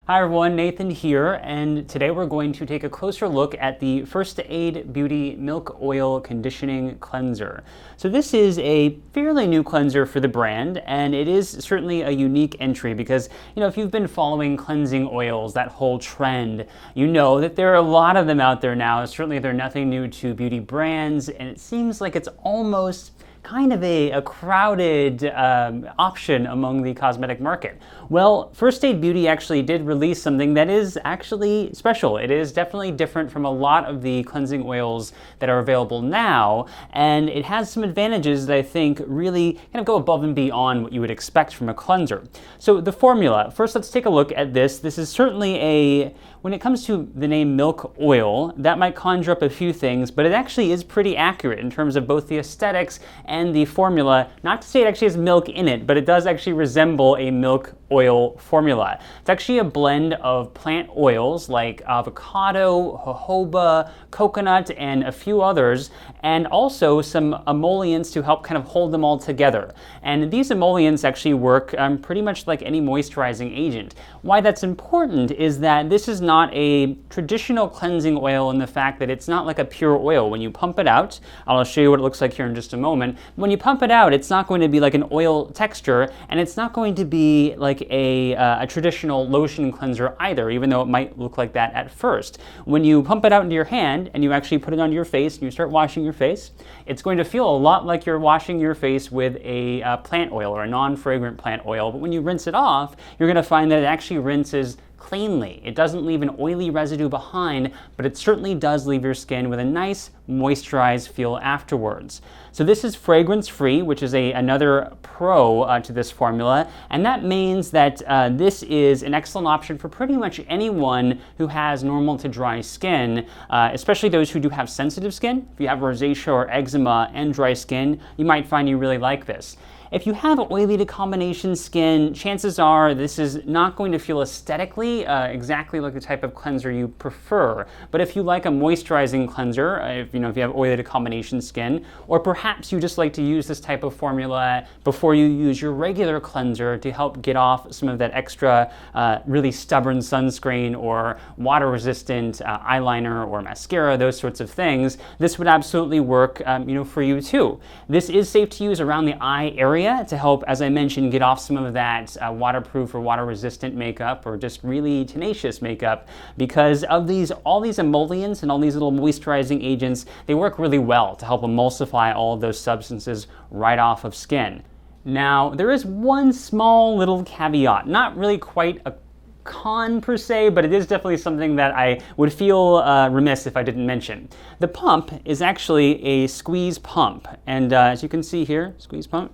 Hi everyone, Nathan here, and today we're going to take a closer look at the First Aid Beauty Milk Oil Conditioning Cleanser. So this is a fairly new cleanser for the brand, and it is certainly a unique entry because, if you've been following cleansing oils, that whole trend, you know that there are a lot of them out there now. Certainly they're nothing new to beauty brands, and it seems like it's almost kind of a crowded option among the cosmetic market. Well, First Aid Beauty actually did release something that is actually special. It is definitely different from a lot of the cleansing oils that are available now, and it has some advantages that I think really kind of go above and beyond what you would expect from a cleanser. So the formula, first let's take a look at this. This is certainly when it comes to the name milk oil, that might conjure up a few things, but it actually is pretty accurate in terms of both the aesthetics and the formula. Not to say it actually has milk in it, but it does actually resemble a milk oil formula. It's actually a blend of plant oils like avocado, jojoba, coconut, and a few others, and also some emollients to help kind of hold them all together. And these emollients actually work pretty much like any moisturizing agent. Why that's important is that this is not a traditional cleansing oil in the fact that it's not like a pure oil. When you pump it out, I'll show you what it looks like here in just a moment. When you pump it out, it's not going to be like an oil texture, and it's not going to be like a traditional lotion cleanser either, even though it might look like that at first. When you pump it out into your hand and you actually put it onto your face and you start washing your face, it's going to feel a lot like you're washing your face with a plant oil or a non-fragrant plant oil, but when you rinse it off, you're going to find that it actually rinses cleanly. It doesn't leave an oily residue behind, but it certainly does leave your skin with a nice moisturized feel afterwards. So this is fragrance-free, which is another pro to this formula, and that means that this is an excellent option for pretty much anyone who has normal to dry skin, especially those who do have sensitive skin. If you have rosacea or eczema and dry skin, you might find you really like this. If you have oily to combination skin, chances are this is not going to feel aesthetically exactly like the type of cleanser you prefer. But if you like a moisturizing cleanser, if you have oily to combination skin, or perhaps you just like to use this type of formula before you use your regular cleanser to help get off some of that extra really stubborn sunscreen or water-resistant eyeliner or mascara, those sorts of things, this would absolutely work for you too. This is safe to use around the eye area to help, as I mentioned, get off some of that waterproof or water-resistant makeup or just really tenacious makeup, because of all these emollients and all these little moisturizing agents, they work really well to help emulsify all of those substances right off of skin. Now, there is one small little caveat, not really quite a con per se, but it is definitely something that I would feel remiss if I didn't mention. The pump is actually a squeeze pump, and as you can see here, squeeze pump.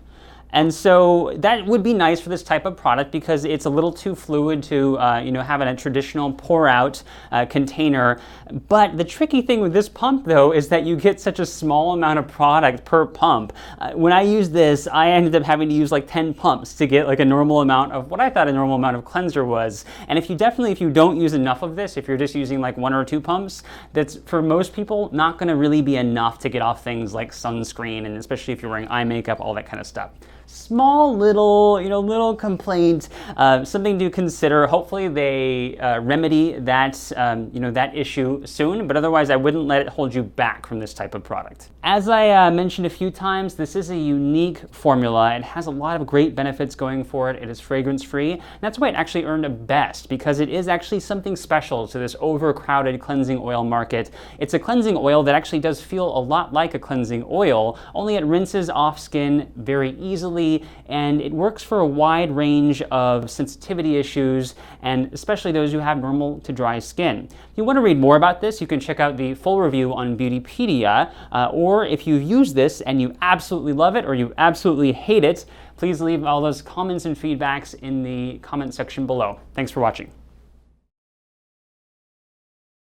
And so that would be nice for this type of product because it's a little too fluid to have in a traditional pour-out container. But the tricky thing with this pump, though, is that you get such a small amount of product per pump. When I used this, I ended up having to use like 10 pumps to get like a normal amount of what I thought a normal amount of cleanser was. And if you don't use enough of this, if you're just using like 1 or 2 pumps, that's for most people not going to really be enough to get off things like sunscreen, and especially if you're wearing eye makeup, all that kind of stuff. Small little complaint, something to consider. Hopefully they remedy that that issue soon, but otherwise I wouldn't let it hold you back from this type of product. As I mentioned a few times, this is a unique formula. It has a lot of great benefits going for it. It is fragrance-free, and that's why it actually earned a best, because it is actually something special to this overcrowded cleansing oil market. It's a cleansing oil that actually does feel a lot like a cleansing oil, only it rinses off skin very easily, and it works for a wide range of sensitivity issues, and especially those who have normal to dry skin. If you want to read more about this, you can check out the full review on Beautypedia, or if you've used this and you absolutely love it or you absolutely hate it, please leave all those comments and feedbacks in the comment section below. Thanks for watching.